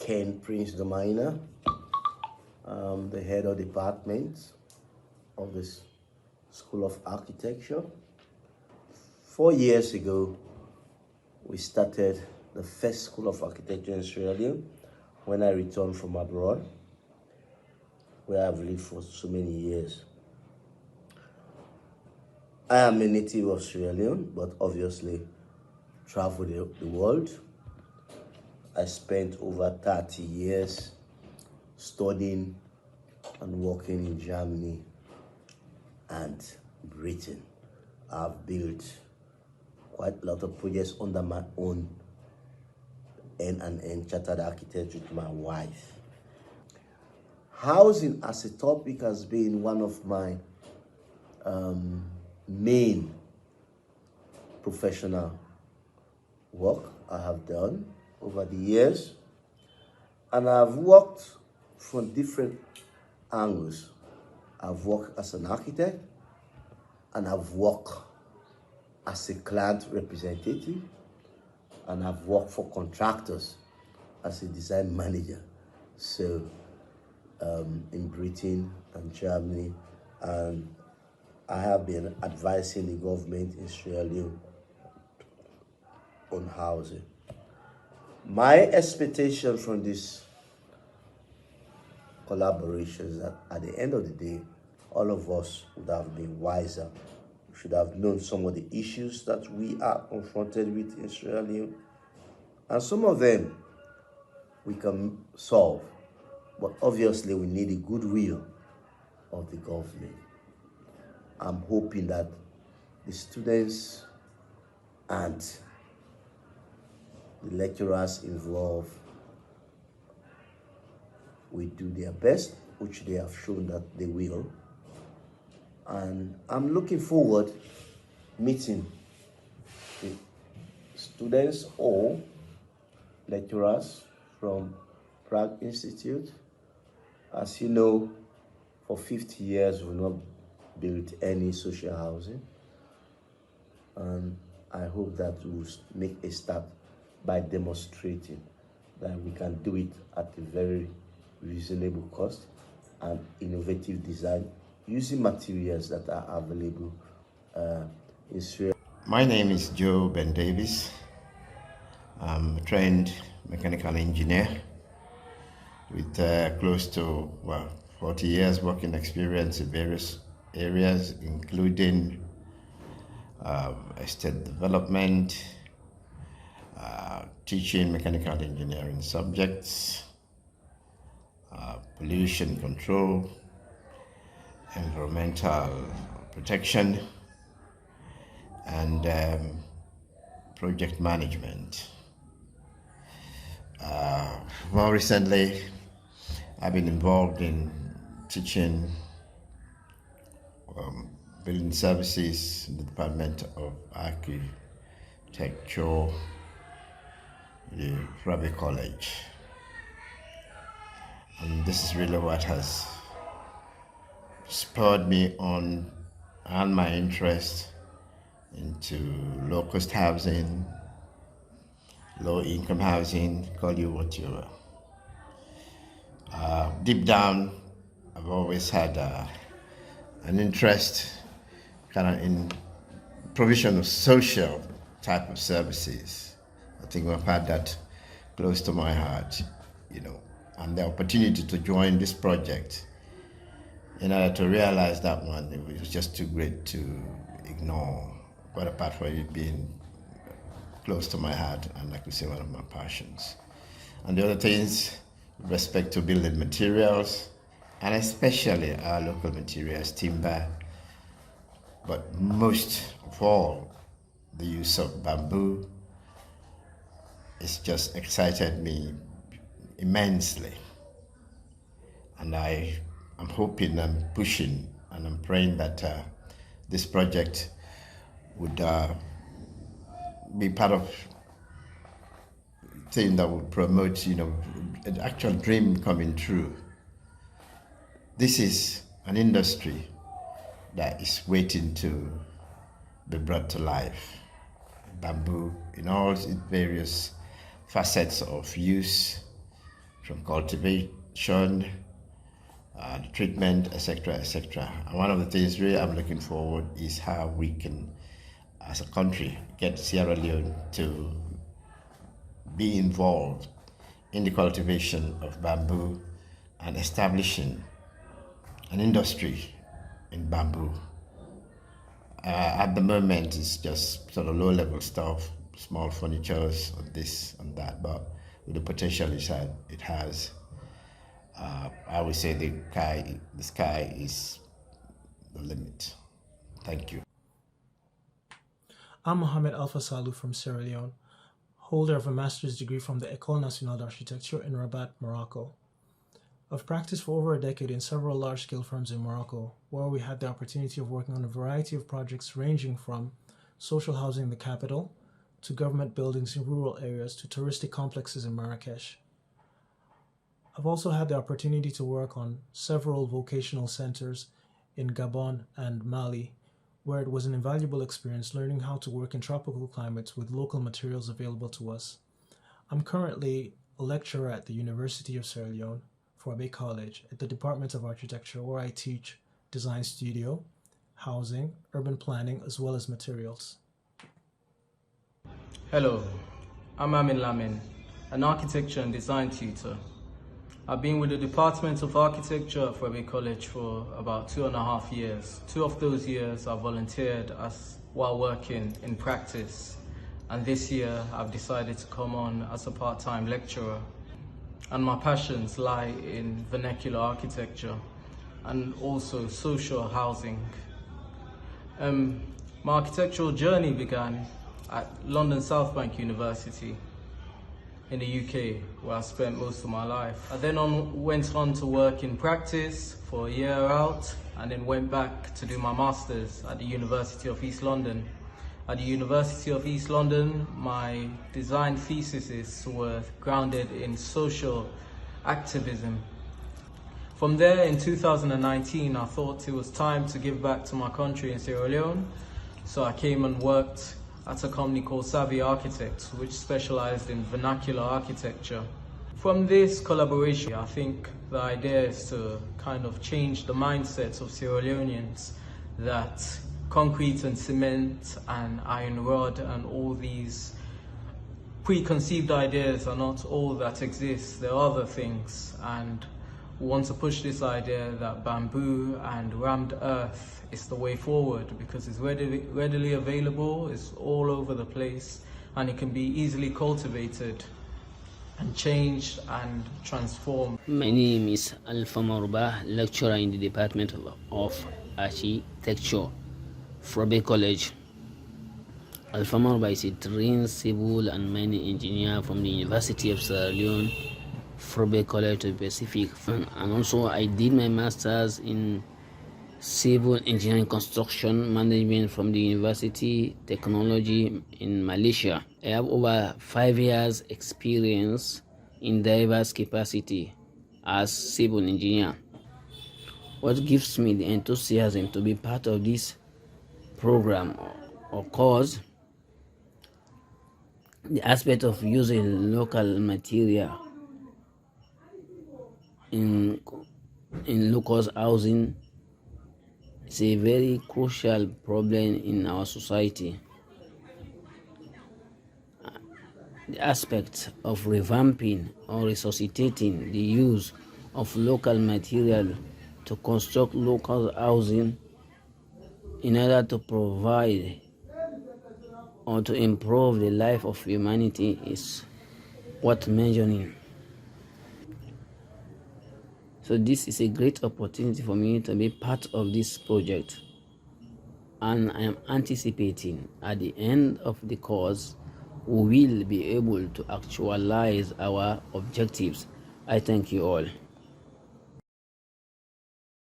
Ken Prince Domaina, the head of department of this School of Architecture. 4 years ago, we started the first School of Architecture in Sierra Leone when I returned from abroad, where I've lived for so many years. I am a native of Sierra Leone, but obviously traveled the world. I spent over 30 years studying and working in Germany and Britain. I've built quite a lot of projects under my own N&N Chartered Architect with my wife. Housing as a topic has been one of my main professional work I have done over the years, and I've worked from different angles. I've worked as an architect, and I've worked as a client representative, and I've worked for contractors as a design manager. So in Britain and Germany, and I have been advising the government in Sierra Leone on housing. My expectation from this collaboration is that at the end of the day, all of us would have been wiser. We should have known some of the issues that we are confronted with in Sierra Leone, and some of them we can solve. But obviously, we need the goodwill of the government. I'm hoping that the students and the lecturers involved will do their best, which they have shown that they will. And I'm looking forward meeting the students or lecturers from Pratt Institute. As you know, for 50 years we've not built any social housing, and I hope that we'll make a start by demonstrating that we can do it at a very reasonable cost and innovative design using materials that are available in Sierra. My name is Joe Ben Davis. I'm a trained mechanical engineer with close to 40 years working experience in various areas, including estate development, teaching mechanical engineering subjects, pollution control, environmental protection, and project management. More recently, I've been involved in teaching building services in the Department of Architecture, the private college. And this is really what has spurred me on and my interest into low-cost housing, low-income housing, call you what you will. Deep down, I've always had an interest kind of in provision of social type of services. I think I've had that close to my heart, and the opportunity to join this project in order to realize that one, it was just too great to ignore, quite apart from it being close to my heart and, like we say, one of my passions. And the other things, with respect to building materials, and especially our local materials, timber, but most of all, the use of bamboo, it's just excited me immensely. And I'm hoping, I'm pushing, and I'm praying that this project would be part of a thing that would promote, an actual dream coming true. This is an industry that is waiting to be brought to life. Bamboo in all its various facets of use from cultivation, treatment, etc., etc. And one of the things really I'm looking forward is how we can, as a country, get Sierra Leone to be involved in the cultivation of bamboo and establishing an industry in bamboo. At the moment, it's just sort of low-level stuff, small furnitures, and this and that, but with the potential it has, I would say the sky is the limit. Thank you. I'm Mohamed Alpha Salou from Sierra Leone, holder of a master's degree from the École Nationale d'Architecture in Rabat, Morocco. I've practiced for over a decade in several large-scale firms in Morocco, where we had the opportunity of working on a variety of projects ranging from social housing in the capital, to government buildings in rural areas, to touristic complexes in Marrakesh. I've also had the opportunity to work on several vocational centers in Gabon and Mali, where it was an invaluable experience learning how to work in tropical climates with local materials available to us. I'm currently a lecturer at the University of Sierra Leone, Fourah College, at the Department of Architecture, where I teach design studio, housing, urban planning, as well as materials. Hello, I'm Amin Lamin, an architecture and design tutor. I've been with the Department of Architecture at Fourah College for about 2.5 years. 2 of those years I volunteered while working in practice, and this year I've decided to come on as a part-time lecturer. And my passions lie in vernacular architecture and also social housing. My architectural journey began at London South Bank University in the UK, where I spent most of my life. I then went on to work in practice for a year out, and then went back to do my master's at the University of East London. At the University of East London, my design theses were grounded in social activism. From there, in 2019, I thought it was time to give back to my country in Sierra Leone, so I came and worked at a company called Savvy Architects, which specialized in vernacular architecture. From this collaboration, I think the idea is to kind of change the mindsets of Sierra Leoneans that concrete and cement and iron rod and all these preconceived ideas are not all that exists. There are other things, and we want to push this idea that bamboo and rammed earth is the way forward, because it's readily available, it's all over the place, and it can be easily cultivated and changed and transformed. My name is Alpha Morba, lecturer in the Department of Architecture, Fourah College. Alpha Morba is a trained civil and mining engineer from the University of Sierra Leone, Fourah College to be specific. And also I did my master's in civil engineering construction management from the University Technology in Malaysia. I have over 5 years experience in diverse capacity as civil engineer. What gives me the enthusiasm to be part of this program or cause, the aspect of using local material in local housing is a very crucial problem in our society. The aspect of revamping or resuscitating the use of local material to construct local housing in order to provide or to improve the life of humanity is worth mentioning. So this is a great opportunity for me to be part of this project, and I am anticipating at the end of the course we will be able to actualize our objectives. I thank you all.